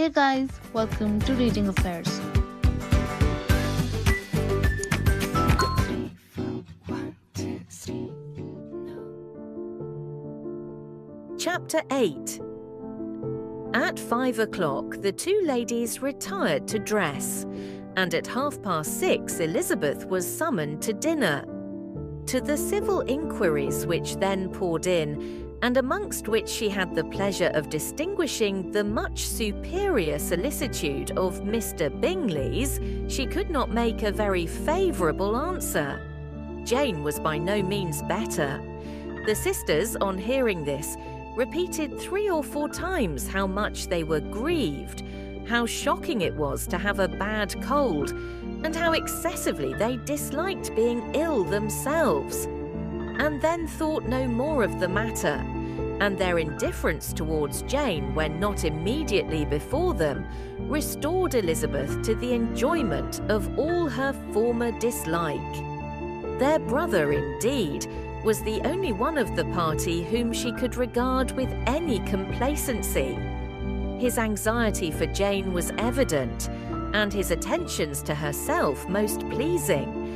Hey guys, welcome to Reading Affairs. Chapter 8. At 5 o'clock, the two ladies retired to dress, and at 6:30 Elizabeth was summoned to dinner. To the civil inquiries which then poured in, and amongst which she had the pleasure of distinguishing the much superior solicitude of Mr. Bingley's, she could not make a very favourable answer. Jane was by no means better. The sisters, on hearing this, repeated 3 or 4 times how much they were grieved, how shocking it was to have a bad cold, and how excessively they disliked being ill themselves, and then thought no more of the matter, and their indifference towards Jane when not immediately before them restored Elizabeth to the enjoyment of all her former dislike. Their brother, indeed, was the only one of the party whom she could regard with any complacency. His anxiety for Jane was evident, and his attentions to herself most pleasing,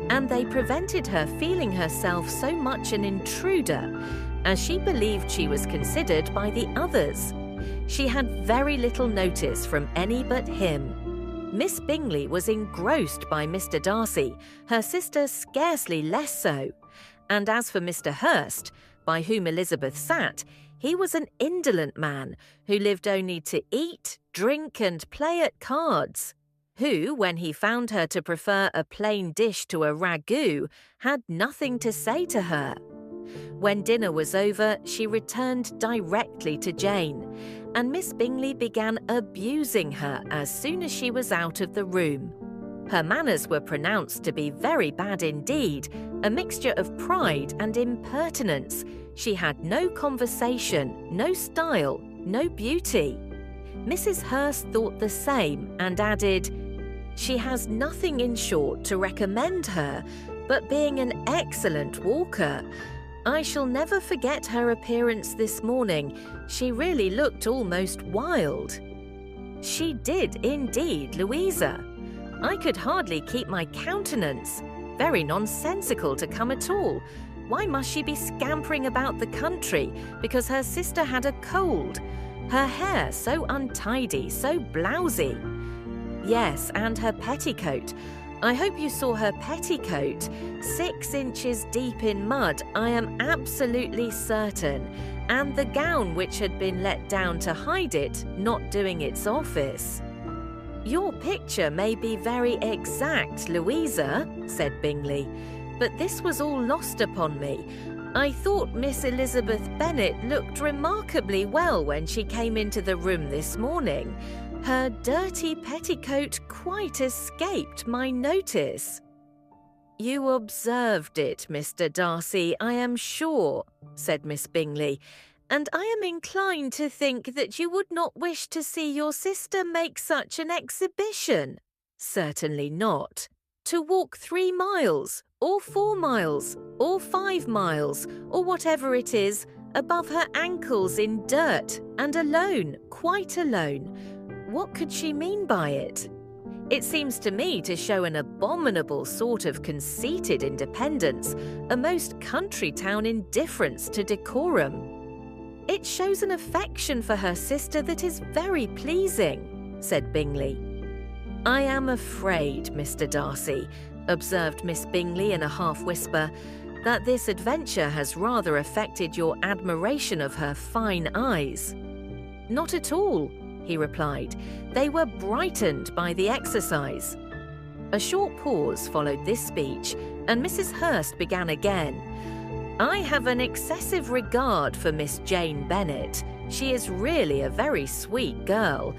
and they prevented her feeling herself so much an intruder, as she believed she was considered by the others. She had very little notice from any but him. Miss Bingley was engrossed by Mr. Darcy, her sister scarcely less so, and as for Mr. Hurst, by whom Elizabeth sat, he was an indolent man who lived only to eat, drink, and play at cards, who, when he found her to prefer a plain dish to a ragout, had nothing to say to her. When dinner was over, she returned directly to Jane, and Miss Bingley began abusing her as soon as she was out of the room. Her manners were pronounced to be very bad indeed, a mixture of pride and impertinence. She had no conversation, no style, no beauty. Mrs. Hurst thought the same and added, "She has nothing in short to recommend her, but being an excellent walker. I shall never forget her appearance this morning. She really looked almost wild." "She did indeed, Louisa. I could hardly keep my countenance. Very nonsensical to come at all. Why must she be scampering about the country because her sister had a cold? Her hair so untidy, so blousy. Yes, and her petticoat. I hope you saw her petticoat. 6 inches deep in mud, I am absolutely certain, and the gown which had been let down to hide it, not doing its office." "Your picture may be very exact, Louisa," said Bingley, "but this was all lost upon me. I thought Miss Elizabeth Bennet looked remarkably well when she came into the room this morning. Her dirty petticoat quite escaped my notice." "You observed it, Mr. Darcy, I am sure," said Miss Bingley, "and I am inclined to think that you would not wish to see your sister make such an exhibition." "Certainly not. To walk 3 miles, or 4 miles, or 5 miles, or whatever it is, above her ankles in dirt, and alone, quite alone. What could she mean by it? It seems to me to show an abominable sort of conceited independence, a most country town indifference to decorum." "It shows an affection for her sister that is very pleasing," said Bingley. "I am afraid, Mr. Darcy," observed Miss Bingley in a half-whisper, "that this adventure has rather affected your admiration of her fine eyes." "Not at all," he replied. "They were brightened by the exercise." A short pause followed this speech, and Mrs. Hurst began again. "I have an excessive regard for Miss Jane Bennet. She is really a very sweet girl,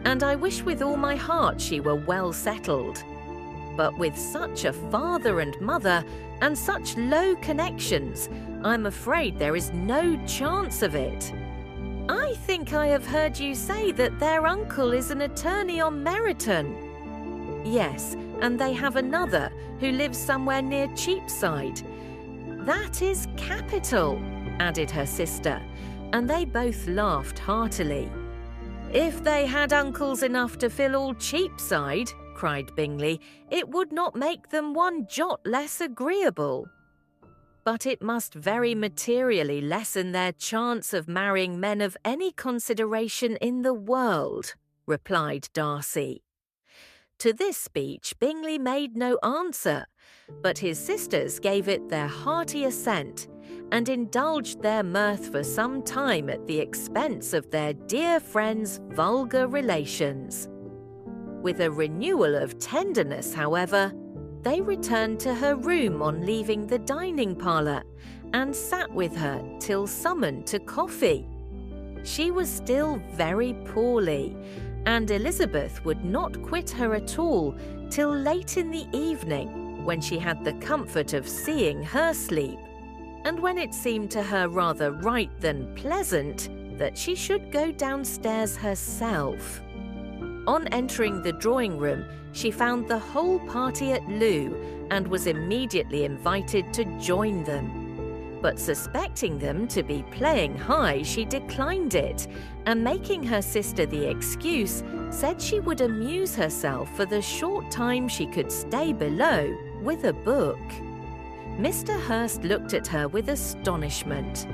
and I wish with all my heart she were well settled. But with such a father and mother, and such low connections, I'm afraid there is no chance of it." "I think I have heard you say that their uncle is an attorney on Meryton." "Yes, and they have another who lives somewhere near Cheapside." "That is capital," added her sister, and they both laughed heartily. "If they had uncles enough to fill all Cheapside," cried Bingley, "it would not make them one jot less agreeable." "But it must very materially lessen their chance of marrying men of any consideration in the world," replied Darcy. To this speech Bingley made no answer, but his sisters gave it their hearty assent, and indulged their mirth for some time at the expense of their dear friend's vulgar relations. With a renewal of tenderness, however, they returned to her room on leaving the dining parlour, and sat with her till summoned to coffee. She was still very poorly, and Elizabeth would not quit her at all till late in the evening, when she had the comfort of seeing her sleep, and when it seemed to her rather right than pleasant that she should go downstairs herself. On entering the drawing-room, she found the whole party at loo, and was immediately invited to join them. But suspecting them to be playing high, she declined it, and making her sister the excuse, said she would amuse herself for the short time she could stay below with a book. Mr. Hurst looked at her with astonishment.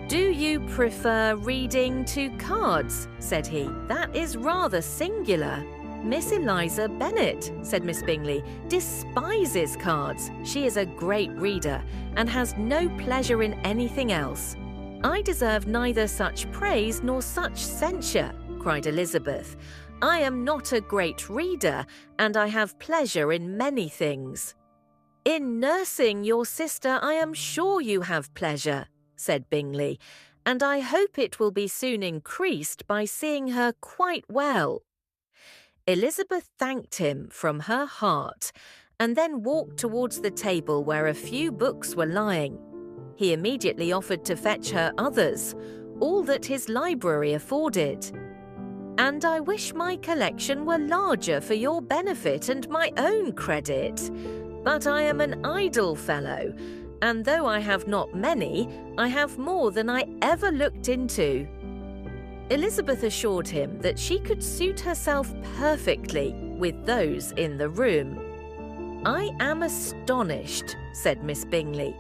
"Do you prefer reading to cards?" said he. "That is rather singular." "Miss Eliza Bennet," said Miss Bingley, "despises cards. She is a great reader, and has no pleasure in anything else." "I deserve neither such praise nor such censure," cried Elizabeth. "I am not a great reader, and I have pleasure in many things." "In nursing your sister I am sure you have pleasure," said Bingley, "and I hope it will be soon increased by seeing her quite well." Elizabeth thanked him from her heart, and then walked towards the table where a few books were lying. He immediately offered to fetch her others, all that his library afforded. "And I wish my collection were larger for your benefit and my own credit. But I am an idle fellow, and though I have not many, I have more than I ever looked into." Elizabeth assured him that she could suit herself perfectly with those in the room. "I am astonished," said Miss Bingley,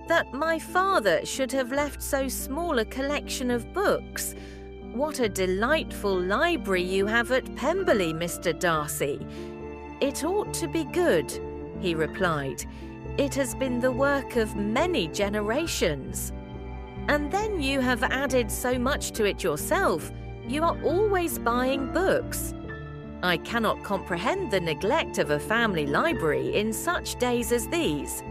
"that my father should have left so small a collection of books. What a delightful library you have at Pemberley, Mr. Darcy." "It ought to be good," he replied. "It has been the work of many generations." "And then you have added so much to it yourself. You are always buying books." "I cannot comprehend the neglect of a family library in such days as these."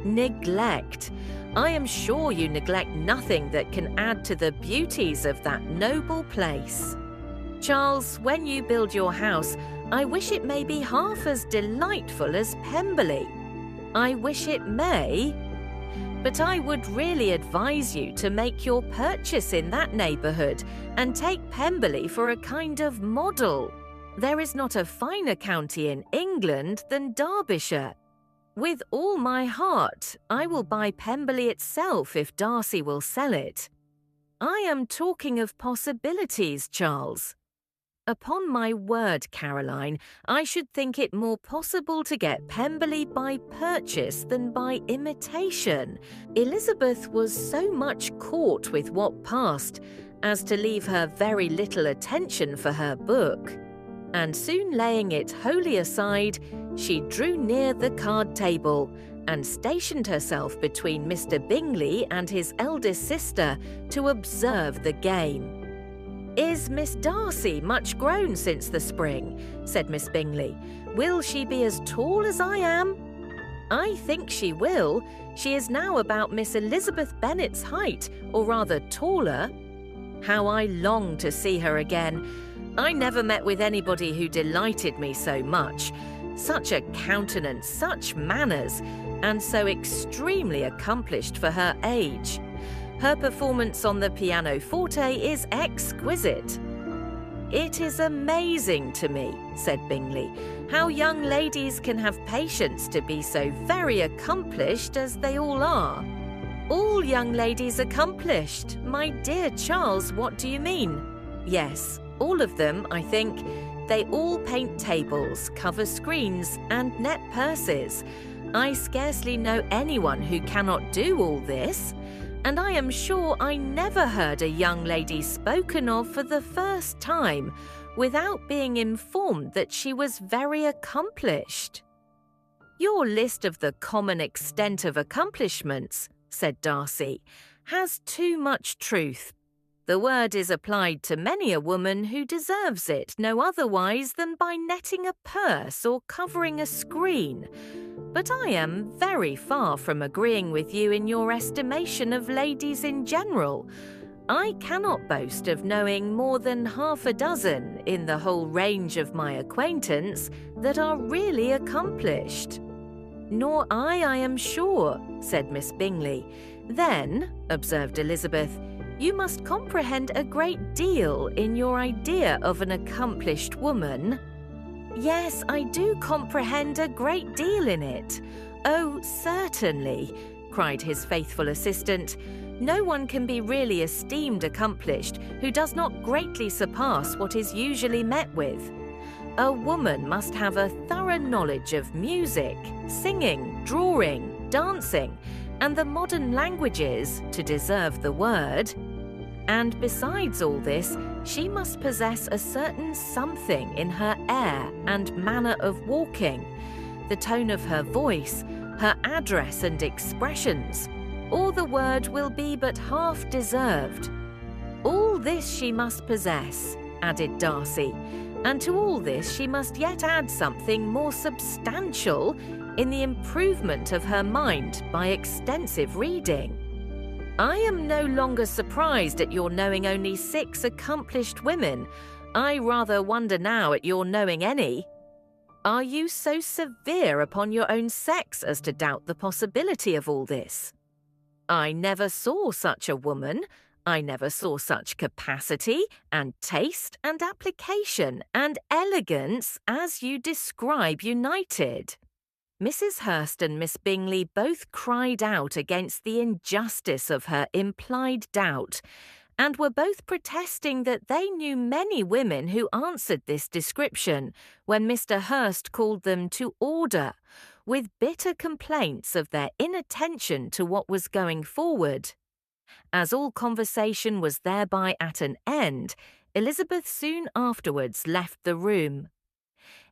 "Neglect! I am sure you neglect nothing that can add to the beauties of that noble place. Charles, when you build your house, I wish it may be half as delightful as Pemberley. I wish it may. But I would really advise you to make your purchase in that neighbourhood and take Pemberley for a kind of model. There is not a finer county in England than Derbyshire. With all my heart, I will buy Pemberley itself if Darcy will sell it. I am talking of possibilities, Charles. Upon my word, Caroline, I should think it more possible to get Pemberley by purchase than by imitation." Elizabeth was so much caught with what passed as to leave her very little attention for her book, and soon laying it wholly aside, she drew near the card table and stationed herself between Mr. Bingley and his eldest sister to observe the game. "Is Miss Darcy much grown since the spring?" said Miss Bingley. "Will she be as tall as I am?" "I think she will. She is now about Miss Elizabeth Bennet's height, or rather taller. How I long to see her again. I never met with anybody who delighted me so much. Such a countenance, such manners, and so extremely accomplished for her age. Her performance on the pianoforte is exquisite." "It is amazing to me," said Bingley, "how young ladies can have patience to be so very accomplished as they all are." "All young ladies accomplished? My dear Charles, what do you mean?" "Yes, All of them, I think. They all paint tables, cover screens, and net purses. I scarcely know anyone who cannot do all this. And I am sure I never heard a young lady spoken of for the first time without being informed that she was very accomplished." "Your list of the common extent of accomplishments," said Darcy, "has too much truth. The word is applied to many a woman who deserves it no otherwise than by netting a purse or covering a screen. But I am very far from agreeing with you in your estimation of ladies in general. I cannot boast of knowing more than half a dozen in the whole range of my acquaintance that are really accomplished." "Nor I am sure," said Miss Bingley. "Then," observed Elizabeth, "you must comprehend a great deal in your idea of an accomplished woman." "Yes, I do comprehend a great deal in it. Oh, certainly," cried his faithful assistant. "No one can be really esteemed accomplished who does not greatly surpass what is usually met with. A woman must have a thorough knowledge of music, singing, drawing, dancing, and the modern languages to deserve the word. And besides all this, she must possess a certain something in her air and manner of walking, the tone of her voice, her address and expressions, or the word will be but half deserved. All this she must possess," added Darcy, "and to all this she must yet add something more substantial in the improvement of her mind by extensive reading. I am no longer surprised at your knowing only 6 accomplished women. I rather wonder now at your knowing any. Are you so severe upon your own sex as to doubt the possibility of all this? I never saw such a woman. I never saw such capacity and taste and application and elegance as you describe united." Mrs. Hurst and Miss Bingley both cried out against the injustice of her implied doubt, and were both protesting that they knew many women who answered this description when Mr. Hurst called them to order, with bitter complaints of their inattention to what was going forward. As all conversation was thereby at an end, Elizabeth soon afterwards left the room.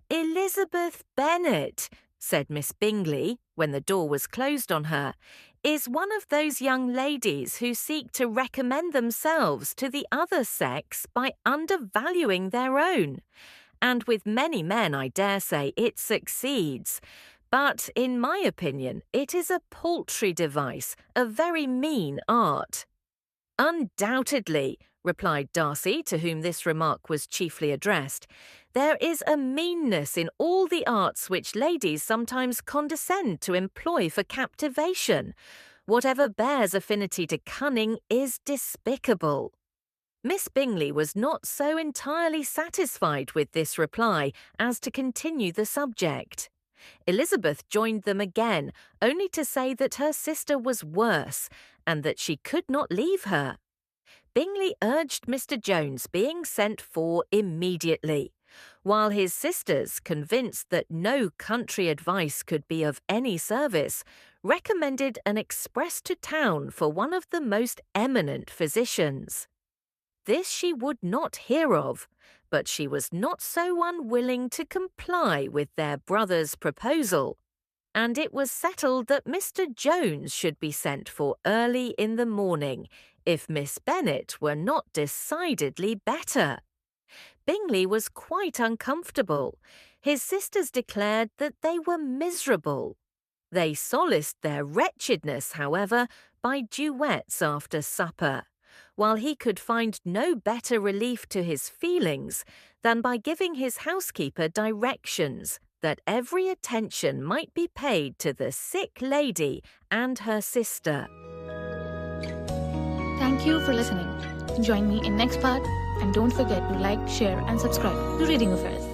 "Elizabeth Bennet," said Miss Bingley, when the door was closed on her, "is one of those young ladies who seek to recommend themselves to the other sex by undervaluing their own. And with many men, I dare say, it succeeds. But, in my opinion, it is a paltry device, a very mean art." "Undoubtedly," replied Darcy, to whom this remark was chiefly addressed. "There is a meanness in all the arts which ladies sometimes condescend to employ for captivation. Whatever bears affinity to cunning is despicable." Miss Bingley was not so entirely satisfied with this reply as to continue the subject. Elizabeth joined them again, only to say that her sister was worse, and that she could not leave her. Bingley urged Mr. Jones being sent for immediately, while his sisters, convinced that no country advice could be of any service, recommended an express to town for one of the most eminent physicians. This she would not hear of, but she was not so unwilling to comply with their brother's proposal, and it was settled that Mr. Jones should be sent for early in the morning, if Miss Bennet were not decidedly better. Bingley was quite uncomfortable. His sisters declared that they were miserable. They solaced their wretchedness, however, by duets after supper, while he could find no better relief to his feelings than by giving his housekeeper directions that every attention might be paid to the sick lady and her sister. Thank you for listening. Join me in next part and don't forget to like, share and subscribe to Reading Affairs.